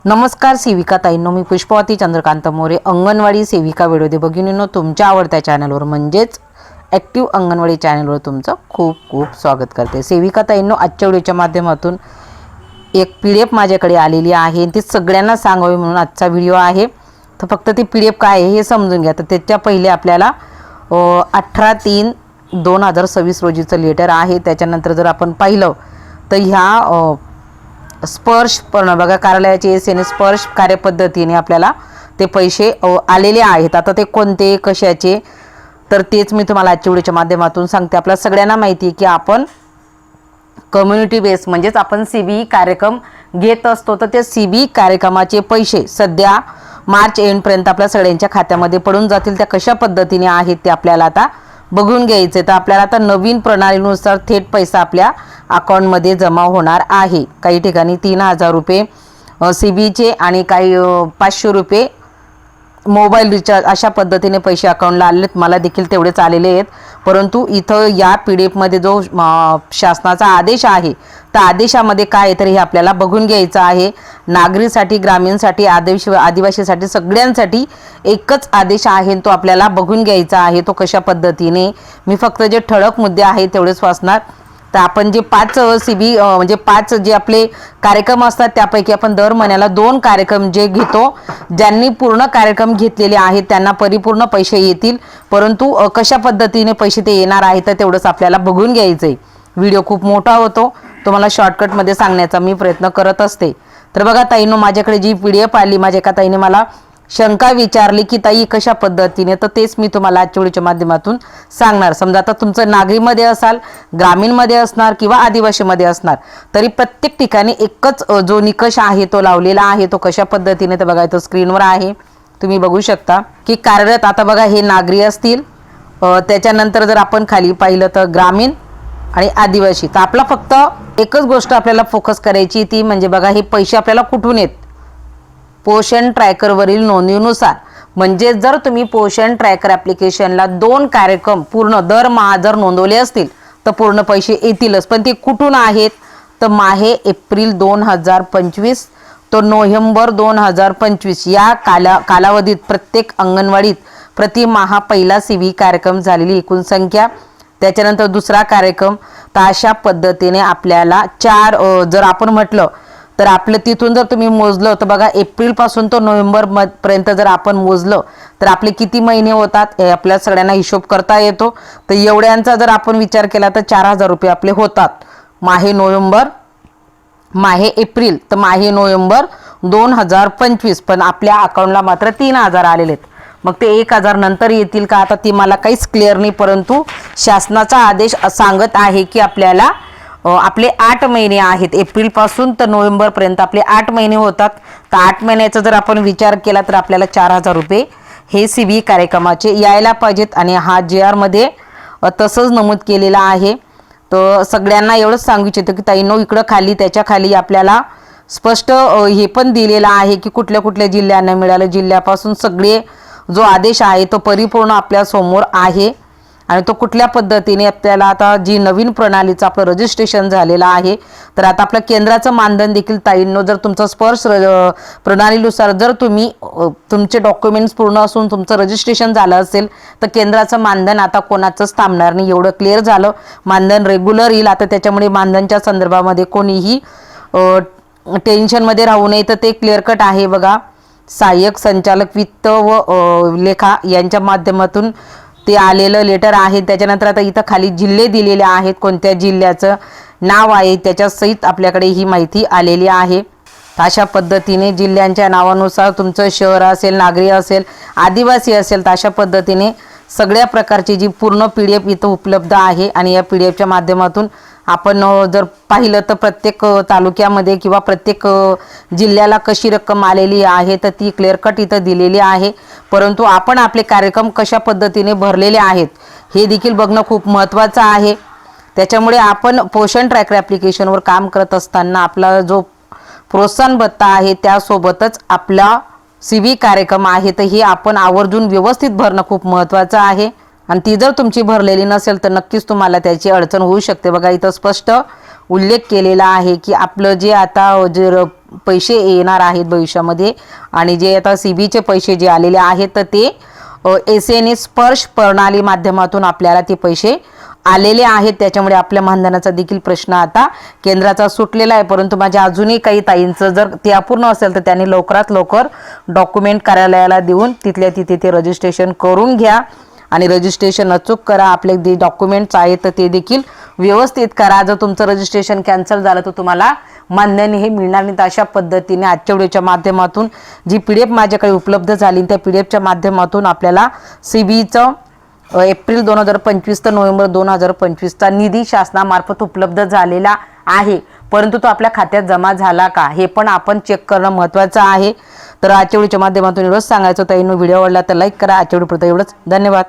नमस्कार सेविका ताईंनो, मी पुष्पवती चंद्रकांत मोरे, अंगणवाडी सेविका व्हिडिओ भगिनींनो, तुमच्या आवडत्या चॅनलवर म्हणजेच ॲक्टिव्ह अंगणवाडी चॅनलवर तुमचं खूप खूप स्वागत करते। सेविका ताईंनो, आजच्या व्हिडिओच्या माध्यमातून एक PDF माझ्याकडे आलेली आहे, ती सगळ्यांना सांगावी म्हणून आजचा व्हिडिओ आहे। तर फक्त ती PDF काय आहे हे समजून घ्या। तर त्याच्या पहिले आपल्याला 18/3/2026 रोजीचं लेटर आहे। त्याच्यानंतर जर आपण पाहिलं तर ह्या स्पर्श बघा कार्यालयाचे SN स्पर्श कार्यपद्धतीने आपल्याला ते पैसे आलेले आहेत। आता ते कोणते कशाचे तर तेच मी तुम्हाला आजच्या व्हिडिओच्या माध्यमातून सांगते। आपल्या सगळ्यांना माहिती आहे की आपण कम्युनिटी बेस म्हणजेच आपण CBE कार्यक्रम घेत असतो। तर ते CBE कार्यक्रमाचे पैसे सध्या मार्च एंड पर्यंत आपल्या सगळ्यांच्या खात्यामध्ये पडून जातील। त्या कशा पद्धतीने आहेत ते आपल्याला आता बघून घ्यायचे। तर आपल्याला आता नवीन प्रणालीनुसार थेट पैसा आपल्या अकाउंटमध्ये जमा होणार आहे। काही ठिकाणी 3000 रुपये CBEचे आणि काही 500 रुपये मोबाईल रिचार्ज अशा पद्धतीने पैसे अकाउंटला आलेत। मला देखील तेवढेच आलेले आहेत, परंतु इथं या PDF मध्ये जो शासनाचा आदेश आहे त्या आदेशामध्ये काय आहे तर हे आपल्याला बघून घ्यायचं आहे। नागरीसाठी, ग्रामीणसाठी, आदिवासीसाठी सगळ्यांसाठी एकच आदेश आहे, तो आपल्याला बघून घ्यायचा आहे। तो कशा पद्धतीने मी फक्त जे ठळक मुद्दे आहेत तेवढेच वाचणार। तर आपण जे 5 CBE म्हणजे 5 जे आपले कार्यक्रम असतात त्यापैकी आपण दर महिन्याला 2 कार्यक्रम जे घेतो, ज्यांनी पूर्ण कार्यक्रम घेतलेले आहेत त्यांना परिपूर्ण पैसे येतील, परंतु कशा पद्धतीने पैसे ते येणार आहेत तर तेवढंच आपल्याला बघून घ्यायचंय। व्हिडिओ खूप मोठा होतो, तुम्हाला शॉर्टकटमध्ये सांगण्याचा मी प्रयत्न करत असते। तर बघा ताईंनो, माझ्याकडे जी PDF आली, माझ्या एका ताईने मला शंका विचारली की ताई कशा पद्धतीने, तर तेच मी तुम्हाला आजच्या व्हिडिओच्या माध्यमातून सांगणार। समजा आता तुमचं नागरीमध्ये असाल, ग्रामीणमध्ये असणार किंवा आदिवासीमध्ये असणार, तरी प्रत्येक ठिकाणी एकच जो निकष आहे तो लावलेला आहे। तो कशा पद्धतीने तर बघा इथं स्क्रीनवर आहे, तुम्ही बघू शकता की कार्यरत। आता बघा हे नागरी असतील, त्याच्यानंतर जर आपण खाली पाहिलं तर ग्रामीण आणि आदिवासी। तर आपला फक्त एकच गोष्ट आपल्याला फोकस करायची, ती म्हणजे बघा हे पैसे आपल्याला कुठून येत, पोषण ट्रॅकरवरील नोंदणीनुसार। म्हणजे जर तुम्ही पोषण ट्रॅकर ॲप्लिकेशनला 2 कार्यक्रम पूर्ण दरमहा जर नोंदवले असतील तर पूर्ण पैसे येतीलच, पण ते कुठून आहेत तर माहे एप्रिल 2025 तो नोव्हेंबर 2025 या कालावधीत प्रत्येक अंगणवाडीत प्रतिमाहा पहिला CBE कार्यक्रम झालेली एकूण संख्या, त्याच्यानंतर दुसरा कार्यक्रम। तर अशा पद्धतीने आपल्याला 4 जर आपण म्हटलं तर आपलं तिथून जर तुम्ही मोजलं तर बघा एप्रिल पासून तो नोव्हेंबर पर्यंत जर आपण मोजलं तर आपले किती महिने होतात हे आपल्या सगळ्यांना हिशोब करता येतो। तर एवढ्यांचा जर आपण विचार केला तर 4000 रुपये आपले होतात। माहे नोव्हेंबर, माहे एप्रिल, तर माहे नोव्हेंबर 2025, पण आपल्या अकाउंटला मात्र 3000 आलेले आहेत। मग ते 1000 नंतर येतील का आता ती मला काहीच क्लिअर नाही, परंतु शासनाचा आदेश सांगत आहे की आपल्याला आपले 8 महिने आहेत, एप्रिल पासून तर नोव्हेंबर पर्यंत आपले 8 महिने होतात। तर 8 महिन्याचा जर आपण विचार केला तर आपल्याला 4000 रुपये हे CBE कार्यक्रमाचे यायला पाहिजेत। आणि हा JR मध्ये तसंच नमूद केलेला आहे। तर सगळ्यांना एवढंच सांगू इच्छितो की ताईंनो, इकडं खाली त्याच्या खाली आपल्याला स्पष्ट हे पण दिलेलं आहे की कुठल्या कुठल्या जिल्ह्यांना मिळालं, जिल्ह्यापासून सगळे जो आदेश आहे तो परिपूर्ण आपल्या समोर आहे। आणि तो कुठल्या पद्धतीने आपल्याला आता जी नवीन प्रणालीचं आपलं रजिस्ट्रेशन झालेलं आहे, तर आता आपलं केंद्राचं मानधन देखील ताईंनो, जर तुमचं स्पर्श प्रणालीनुसार जर तुम्ही तुमचे डॉक्युमेंट्स पूर्ण असून तुमचं रजिस्ट्रेशन झालं असेल तर केंद्राचं मानधन आता कोणाचंच थांबणार नाही, एवढं क्लिअर झालं। मानधन रेग्युलर येईल आता, त्याच्यामुळे मानधनच्या संदर्भामध्ये कोणीही टेन्शनमध्ये राहू नये, तर ते क्लिअर कट आहे। बघा सहाय्यक संचालक वित्त व लेखा यांच्या माध्यमातून ते आलेलं लेटर आहे। त्याच्यानंतर आता इथं खाली जिल्हे दिलेले आहेत, कोणत्या जिल्ह्याचं नाव आहे त्याच्या सहित आपल्याकडे ही माहिती आलेली आहे। अशा पद्धतीने जिल्ह्यांच्या नावानुसार तुमचं शहर असेल, नागरी असेल, आदिवासी असेल, तर अशा पद्धतीने सगळ्या प्रकारची जी पूर्ण PDF इथं उपलब्ध आहे। आणि या PDFच्या माध्यमातून आपण जर पाहिलं तर प्रत्येक तालुक्यामध्ये किंवा प्रत्येक जिल्ह्याला कशी रक्कम आलेली आहे तर ती क्लिअर कट इथं दिलेली आहे। परंतु आपण आपले कार्यक्रम कशा पद्धतीने भरलेले आहेत हे देखील बघणं खूप महत्त्वाचं आहे। त्याच्यामुळे आपण पोषण ट्रॅकर ॲप्लिकेशनवर काम करत असताना आपला जो प्रोत्साहन भत्ता आहे त्यासोबतच आपला CBE कार्यक्रम आहे तर हे आपण आवर्जून व्यवस्थित भरणं खूप महत्त्वाचं आहे। आणि ती जर तुमची भरलेली नसेल तर नक्कीच तुम्हाला त्याची अडचण होऊ शकते। बघा इथं स्पष्ट उल्लेख केलेला आहे की आपलं जे आता जे पैसे येणार आहेत भविष्यामध्ये आणि जे आता CBचे पैसे जे आलेले आहेत तर ते SNS स्पर्श प्रणाली माध्यमातून आपल्याला ते पैसे आलेले आहेत। त्याच्यामुळे आपल्या मानधनाचा देखील प्रश्न आता केंद्राचा सुटलेला आहे। परंतु माझ्या अजूनही काही ताईंचं जर ते अपूर्ण असेल तर त्यांनी लवकरात लवकर डॉक्युमेंट कार्यालयाला देऊन तिथल्या तिथे ते रजिस्ट्रेशन करून घ्या आणि रजिस्ट्रेशन अचूक करा। आपले जे डॉक्युमेंट्स आहेत तर ते देखील व्यवस्थित करा। जर तुमचं रजिस्ट्रेशन कॅन्सल झालं तर तुम्हाला मानधन हे मिळणार नाही। अशा पद्धतीने आजच्या व्हिडिओच्या माध्यमातून जी PDF माझ्याकडे उपलब्ध झाली त्या PDFच्या माध्यमातून आपल्याला CBचं एप्रिल 2025 ते नोव्हेंबर 2025चा निधी शासनामार्फत उपलब्ध झालेला आहे, परंतु तो आपल्या खात्यात जमा झाला का हे पण आपण चेक करणं महत्त्वाचं आहे। तर आजच्या व्हिडिओच्या माध्यमातून एवढंच सांगायचं होतं। व्हिडिओ आवडला तर लाईक करा। आजच्या व्हिडिओ पुरतं एवढंच, धन्यवाद।